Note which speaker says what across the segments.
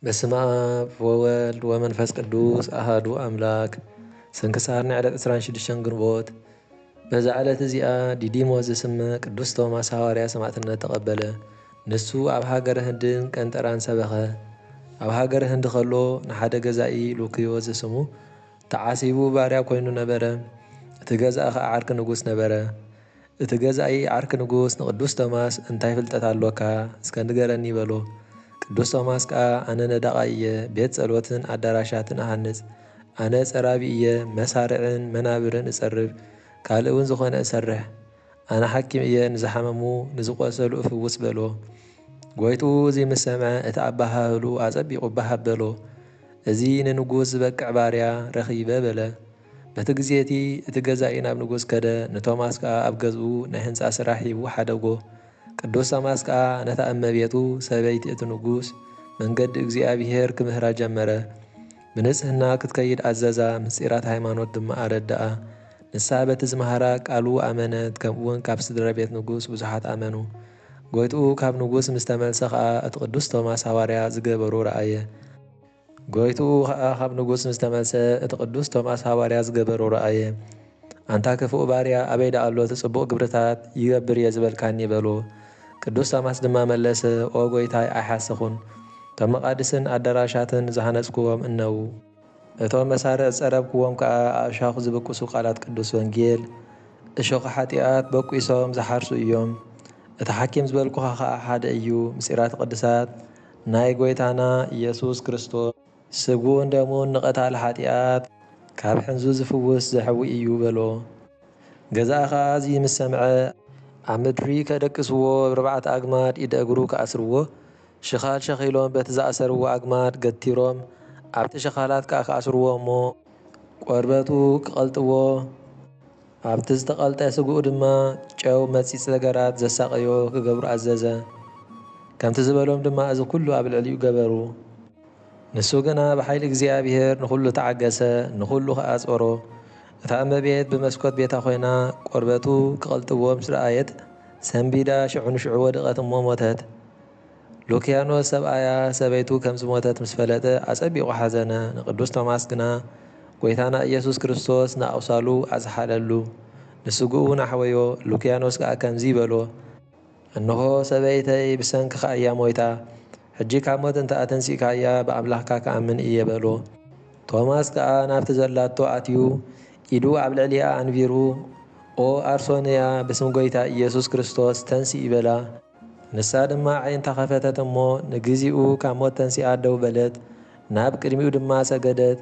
Speaker 1: በስመ አብ ወወልድ ወመንፈስ ቅዱስ አሃዱ አምላክ። ስንክሳር ንዕለት 26 ግንቦት። በዛ ዕለት እዚኣ ዲዲሞስ ዝስመ ቅዱስ ቶማስ ሐዋርያ ሰማዕትነት ተቐበለ። ንሱ ኣብ ሃገረ ህንድን ቀንጠራን ሰበኸ። ኣብ ሃገረ ህንዲ ከሎ ንሓደ ገዛኢ ሉክዮስ ዝስሙ ተዓሲቡ ባርያ ኮይኑ ነበረ። እቲ ገዛኢ ከዓ ዓርኪ ንጉስ ነበረ። እቲ ገዛኢ ዓርኪ ንጉስ ንቅዱስ ቶማስ እንታይ ፍልጠት ኣለካ እስከ ንገረኒ በሎ። ቅዱስ ቶማስ ከዓ ኣነ ነዳቓይ እየ፣ ቤት ጸሎትን ኣዳራሻትን ኣሃንጽ፣ ኣነ ጸራቢ እየ፣ መሳርዕን መናብርን እጸርብ፣ ካልእ እውን ዝኾነ እሰርሕ፣ ኣነ ሓኪም እየ፣ ንዝሓመሙ ንዝቆሰሉ እፍውስ በሎ። ጎይቱ እዚ ምስ ሰምዐ እቲ ኣባሃህሉ ኣጸቢቑ ባሃብ በሎ። እዚ ንንጉስ ዝበቅዕ ባርያ ረኺበ በለ። በቲ ግዜቲ እቲ ገዛኢ ናብ ንጉስ ከደ። ንቶማስ ከዓ ኣብ ገዝኡ ናይ ህንፃ ስራሕ ሂቡ ሓደጎ። ቅዱስ ቶማስ ከዓ ነታ እመቤቱ ሰበይቲ እቲ ንጉስ መንገዲ እግዚኣብሔር ክምህራ ጀመረ። ብንጽህና ክትከይድ ኣዘዛ፣ ምስጢራት ሃይማኖት ድማ ኣረድኣ። ንሳ በቲ ዝመሃራ ቃሉ ኣመነት፣ ከምኡውን ካብ ስድራ ቤት ንጉስ ብዙሓት ኣመኑ። ጎይትኡ ካብ ንጉስ ምስ ተመልሰ ከዓ እቲ ቅዱስ ቶማስ ሐዋርያ ዝገበሮ ረአየ። ጎይትኡ ከዓ ካብ ንጉስ ምስ ተመልሰ እቲ ቅዱስ ቶማስ ሐዋርያ ዝገበሮ ረአየ። ኣንታ ክፉእ ባርያ ኣበይ ዳ ኣሎ እቲ ጽቡቕ ግብርታት ይገብር እየ ዝበልካኒ በሎ። ቅዱስ ቶማስ ድማ መለሰ፣ ኦ ጎይታይ ኣይሓስኹን፣ እቶም መቓድስን ኣዳራሻትን ዝሃነጽክዎም እነዉ፣ እቶም መሳርዕ ዝጸረብክዎም ከዓ ኣእሻኹ ዝብቅሱ ቃላት ቅዱስ ወንጌል እሾኽ ሓጢኣት በቂሶም ዝሓርሱ እዮም። እቲ ሓኪም ዝበልኩኻ ከዓ ሓደ እዩ፣ ምስጢራት ቅዱሳት ናይ ጎይታና ኢየሱስ ክርስቶስ ስጉን ደሙን ንቐታሊ ሓጢኣት ካብ ሕንዙ ዝፍውስ ዘሕዊ እዩ በሎ። ገዛኢ ከዓ እዚ ምስ ሰምዐ ኣብ ምድሪ ከደቅስዎ ብርባዕተ ኣግማድ ኢደ እግሩ ከኣስርዎ፣ ሽኻል ሸኺሎም በቲ ዝኣሰርዎ ኣግማድ ገቲሮም ኣብቲ ሽኻላት ከዓ ከኣስርዎ እሞ ቆርበቱ ክቐልጥዎ፣ ኣብቲ ዝተቐልጠ ስጉኡ ድማ ጨው መጺፅ ነገራት ዘሳቀዮ ክገብሩ ኣዘዘ። ከምቲ ዝበሎም ድማ እዚ ኩሉ ኣብ ልዕሊኡ ገበሩ። ንሱ ግና ብሓይሊ እግዚኣብሔር ንኹሉ ተዓገሰ፣ ንኹሉ ከኣጾሮ። እታ እመቤት ብመስኮት ቤታ ኮይና ቆርበቱ ክቐልጥዎ ምስ ረኣየት ሰንቢዳ ሽዑ ንሽዑ ወድቐት እሞ ሞተት። ሉክያኖስ ሰብኣያ ሰበይቱ ከም ዝሞተት ምስ ፈለጠ ኣጸቢቑ ሓዘነ። ንቅዱስ ቶማስ ግና ጎይታና ኢየሱስ ክርስቶስ ንኣውሳሉ ኣዝሓለሉ፣ ንስጉኡ ናሕወዮ። ሉክያኖስ ከዓ ከምዚ በሎ፣ እንሆ ሰበይተይ ብሰንኪኻ እያ ሞይታ፣ ሕጂ ካብ ሞት እንተ ኣተንሲእካ እያ ብኣምላኽካ ከኣምን እየ በሎ። ቶማስ ከዓ ናብቲ ዘላቶ ኣትዩ ኢዱ ኣብ ልዕሊኣ ኣንቢሩ፣ ኦ ኣርሶንያ ብስም ጎይታ ኢየሱስ ክርስቶስ ተንሲ ይበላ። ንሳ ድማ ዓይንታ ኸፈተት እሞ ንግዚኡ ካብ ሞት ተንሲኣ ደው በለት፣ ናብ ቅድሚኡ ድማ ሰገደት።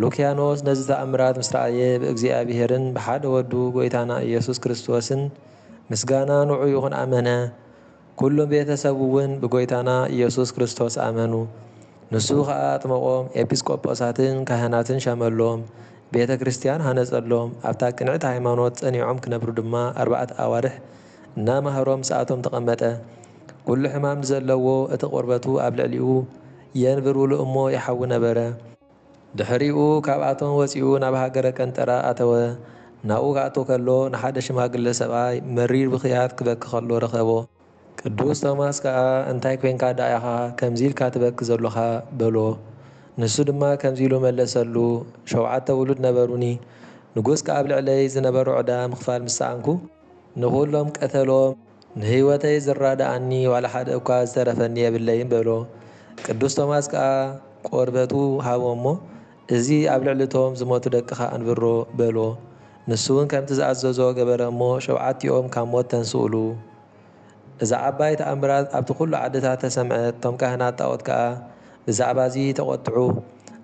Speaker 1: ሉክያኖስ ነዚ ተኣምራት ምስ ረኣየ ብእግዚኣብሔርን ብሓደ ወዱ ጎይታና ኢየሱስ ክርስቶስን ምስጋና ንዑ ይኹን ኣመነ። ኩሉም ቤተሰቡ እውን ብጎይታና ኢየሱስ ክርስቶስ ኣመኑ። ንሱ ከዓ ኣጥመቖም፣ ኤጲስቆጶሳትን ካህናትን ሸመሎም፣ ቤተ ክርስቲያን ሃነጸሎም። ኣብታ ቅንዕቲ ሃይማኖት ጸኒዖም ክነብሩ ድማ 4 ኣዋርሕ እናምሃሮም ሰኣቶም ተቐመጠ። ኩሉ ሕማም ዘለዎ እቲ ቁርበቱ ኣብ ልዕሊኡ የንብርብሉ እሞ ይሓዊ ነበረ። ድሕሪኡ ካብኣቶም ወፂኡ ናብ ሃገረ ቀንጠራ ኣተወ። ናብኡ ክኣቶ ከሎ ንሓደ ሽማግለ ሰብኣይ መሪር ብኽያት ክበኪ ከሎ ረኸቦ። ቅዱስ ቶማስ ከዓ እንታይ ኮንካ ዳኢኻ ከምዚ ኢልካ ትበኪ ዘሎኻ በሎ። ንሱ ድማ ከምዚ ኢሉ መለሰሉ፣ 7 ውሉድ ነበሩኒ፣ ንጉስ ከዓ ኣብ ልዕለይ ዝነበሩ ዕዳ ምኽፋል ምሰኣንኩ ንኹሎም ቀተሎም፣ ንህይወተይ ዝራዳኣኒ ዋላ ሓደ እኳ ዝተረፈኒ የብለይን በሎ። ቅዱስ ቶማስ ከዓ ቆርበቱ ሃቦ እሞ እዚ ኣብ ልዕሊቶም ዝሞቱ ደቅኻ አንብሮ በሎ። ንሱ እውን ከምቲ ዝኣዘዞ ገበረ እሞ 7ቲኦም ካብ ሞት ተንስኡሉ። እዛ ዓባይ ተኣምራት ኣብቲ ኩሉ ዓድታት ተሰምዐት። እቶም ካህናት ጣዖት ከዓ ብዛዕባ እዚ ተቖጥዑ።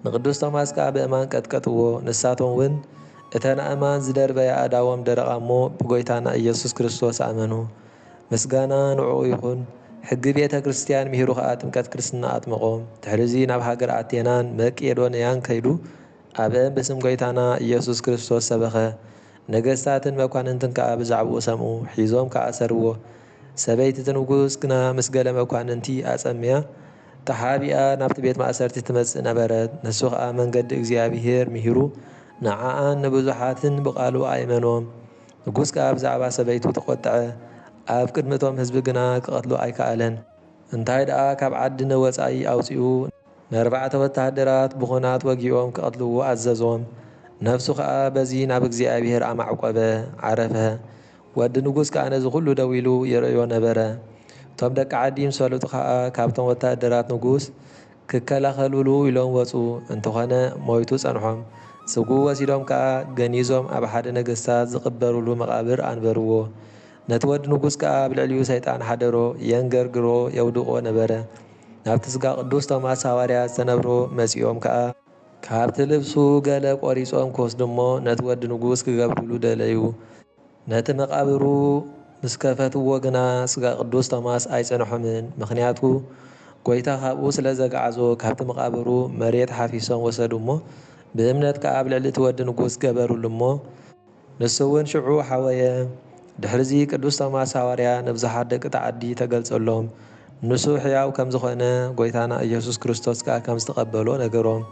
Speaker 1: ንቅዱስ ቶማስ ከዓ ብእማን ቀጥቀጥዎ። ንሳቶም እውን እተን ኣእማን ዝደርበያ ኣእዳዎም ደረቓ እሞ ብጎይታና ኢየሱስ ክርስቶስ ኣመኑ። ምስጋና ንዑ ይኹን። ሕጊ ቤተ ክርስቲያን ምሂሩ ከዓ ጥምቀት ክርስትና ኣጥመቖም። ድሕሪዚ ናብ ሃገር ኣቴናን መቄዶንያን ከይዱ ኣብአን ብስም ጎይታና ኢየሱስ ክርስቶስ ሰበኸ። ነገሥታትን መኳንንትን ከዓ ብዛዕባኡ ሰምዑ፣ ሒዞም ከዓ ኣሰርዎ። ሰበይቲ እቲ ንጉስ ግና ምስ ገለ መኳንንቲ ኣጸምያ ተሓቢኣ ናብቲ ቤት ማእሰርቲ ትመጽእ ነበረት። ንሱ ከዓ መንገዲ እግዚኣብሔር ምሂሩ ንዓኣን ንብዙሓትን ብቓሉ ኣእመኖም። ንጉስ ከዓ ብዛዕባ ሰበይቱ ተቖጥዐ። ኣብ ቅድሚቶም ህዝቢ ግና ክቐትሎ ኣይከኣለን። እንታይ ደኣ ካብ ዓዲ ንወፃኢ ኣውፂኡ ن4 ወታደራት ብኹናት ወጊኦም ክቐትልዎ ኣዘዞም። ነፍሱ ከዓ በዚ ናብ እግዚኣብሔር ኣማዕቆበ ዓረፈ። ወዲ ንጉስ ከዓ ነዚ ኩሉ ደው ኢሉ ይርእዮ ነበረ። እቶም ደቂ ዓዲ ምስ ፈለጡ ከዓ ካብቶም ወታደራት ንጉስ ክከላኸልሉ ኢሎም ወፁ። እንተኾነ ሞይቱ ጸንሖም። ስጉ ወሲዶም ከዓ ገኒዞም ኣብ ሓደ ነገስታት ዝቕበሩሉ መቓብር ኣንበርዎ። ነቲ ወዲ ንጉስ ከዓ ብልዕሊኡ ሰይጣን ሓደሮ የንገርግሮ የውድቆ ነበረ። ናብቲ ስጋ ቅዱስ ቶማስ ሃዋርያት ዝተነብሮ መጺኦም ከዓ ካብቲ ልብሱ ገለ ቆሪጾም ክወስዱ እሞ ነቲ ወዲ ንጉስ ክገብርሉ ደለዩ። ነቲ መቓብሩ ምስ ከፈትዎ ግና ስጋ ቅዱስ ቶማስ ኣይጸንሖምን። ምኽንያቱ ጐይታ ካብኡ ስለ ዘገዓዞ ካብቲ መቓብሩ መሬት ሓፊሶም ወሰዱ እሞ ብእምነት ከዓ ኣብ ልዕሊ እቲ ወዲ ንጉስ ገበሩሉ እሞ ንሱ እውን ሽዑ ሓወየ። ድሕሪዚ ቅዱስ ቶማስ ሃዋርያ ንብዙሓት ደቂ ተዓዲ ተገልጸሎም። ንሱ ሕያው ከም ዝኾነ ጐይታና ኢየሱስ ክርስቶስ ከዓ ከም ዝተቐበሎ ነገሮም።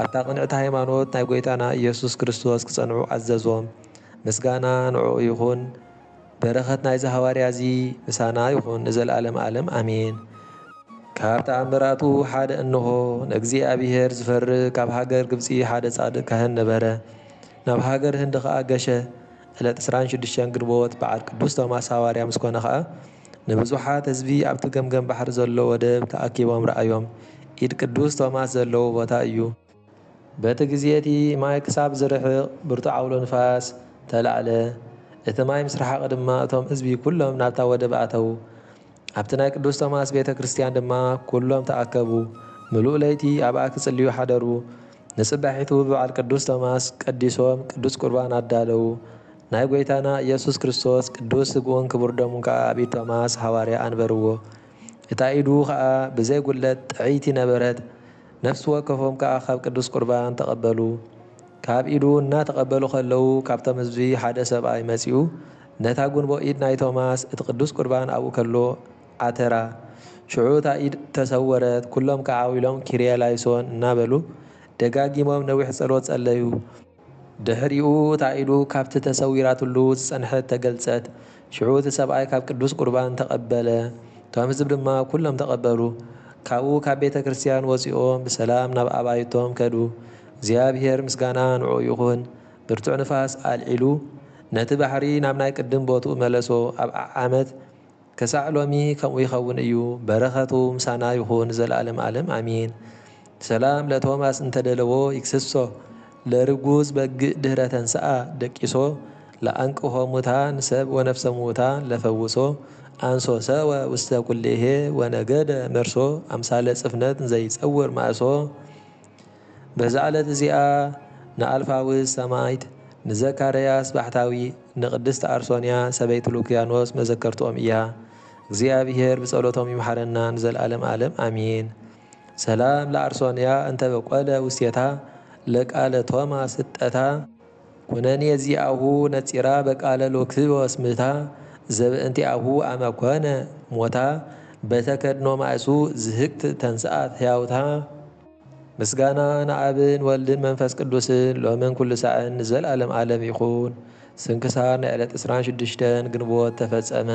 Speaker 1: ኣብታ ቅንዕቲ ሃይማኖት ናይ ጐይታና ኢየሱስ ክርስቶስ ክጸንዑ ኣዘዞም። ምስጋና ንዕኡ ይኹን። በረኸት ናይዚ ሃዋርያ እዚ ምሳና ይኹን ንዘለዓለም ዓለም ኣሜን። ካብ ተኣምራቱ ሓደ እንሆ ንእግዚኣብሔር ዝፈርህ ካብ ሃገር ግብፂ ሓደ ጻድቕ ካህን ነበረ። ናብ ሃገር ህንዲ ከዓ ገሸ። ዕለት 26 ግንቦት በዓል ቅዱስ ቶማስ ሃዋርያ ምስ ኮነ ከዓ ንብዙሓት ህዝቢ ኣብቲ ገምገም ባሕሪ ዘሎ ወደብ ተኣኪቦም ረኣዮም። ኢድ ቅዱስ ቶማስ ዘለዎ ቦታ እዩ። በቲ ግዜ እቲ ማይ ክሳብ ዝርሕቕ ብርቱዕ ዓውሎ ንፋስ ተላዕለ። እቲ ማይ ምስ ረሓቐ ድማ እቶም ህዝቢ ኩሎም ናብታ ወደብ ኣተዉ። ኣብቲ ናይ ቅዱስ ቶማስ ቤተ ክርስቲያን ድማ ኩሎም ተኣከቡ። ምሉእ ለይቲ ኣብኣ ክጽልዩ ሓደሩ። ንጽባሒቱ በዓል ቅዱስ ቶማስ ቀዲሶም ቅዱስ ቁርባን ኣዳለዉ። ናይ ጐይታና ኢየሱስ ክርስቶስ ቅዱስ ስግኡን ክቡር ደሙን ከዓ ኣብ ኢድ ቶማስ ሃዋርያ ኣንበርዎ። እታ ኢዱ ከዓ ብዘይ ጉለት ጥዕይቲ ነበረት። ነፍሲ ወከፎም ከዓ ካብ ቅዱስ ቁርባን ተቐበሉ። ካብ ኢዱ እናተቐበሉ ከለዉ ካብቶም ህዝቢ ሓደ ሰብኣይ መጺኡ ነታ ጉንቦ ኢድ ናይ ቶማስ እቲ ቅዱስ ቁርባን ኣብኡ ከሎ ዓተራ። ሽዑ እታ ኢድ ተሰወረት። ኩሎም ከዓ ኢሎም ኪርያላይሶን እናበሉ ደጋጊሞም ነዊሕ ጸሎት ጸለዩ። ድሕሪኡ እታ ኢዱ ካብቲ ተሰዊራትሉ ዝጸንሐት ተገልጸት። ሽዑ እቲ ሰብኣይ ካብ ቅዱስ ቁርባን ተቐበለ። እቶም ህዝቢ ድማ ኩሎም ተቐበሉ። ካብኡ ካብ ቤተ ክርስቲያን ወፂኦም ብሰላም ናብ ኣባይቶም ከዱ። እግዚኣብሔር ምስጋና ንዕኡ ይኹን። ብርቱዕ ንፋስ ኣልዒሉ ነቲ ባሕሪ ናብ ናይ ቅድም ቦትኡ መለሶ። ኣብ ዓመት ክሳዕ ሎሚ ከምኡ ይኸውን እዩ። በረኸቱ ምሳና ይኹን ዘለዓለም ዓለም ኣሚን። ሰላም ለቶማስ እንተደለዎ ይክስሶ ለርጉዝ በግእ ድህረ ተንስአ ደቂሶ ለአንቅሆ ሙታን ሰብ ወነፍሰ ሙታን ለፈውሶ አንሶ ሰወ ውስተ ኩሌሄ ወነገደ መርሶ ኣምሳለ ጽፍነት ዘይጸውር ማእሶ። በዛ ዕለት እዚኣ ንኣልፋውስ ሰማይት ንዘካርያስ ባሕታዊ ንቅድስቲ ኣርሶንያ ሰበይቲ ሉክያኖስ መዘከርትኦም እያ። እግዚአብሔር ብጸሎቶም ይምሓረና ንዘለዓለም ዓለም አሜን። ሰላም ለአርሶንያ እንተ በቆለ ውስቴታ ለቃለ ቶማስ እጠታ ኩነኔ ዚአሁ ነጺራ በቃለ ሎክስዮስ ምታ ዘብእንቲአሁ አመኮነ ሞታ በተከድኖ ማእሱ ዝህግት ተንስአት ሕያውታ። ምስጋና ንአብን ወልድን መንፈስ ቅዱስን ሎምን ኩሉ ሰዓን ንዘለዓለም ዓለም ይኹን። ስንክሳር ንዕለት 26 ግንቦት ተፈጸመ።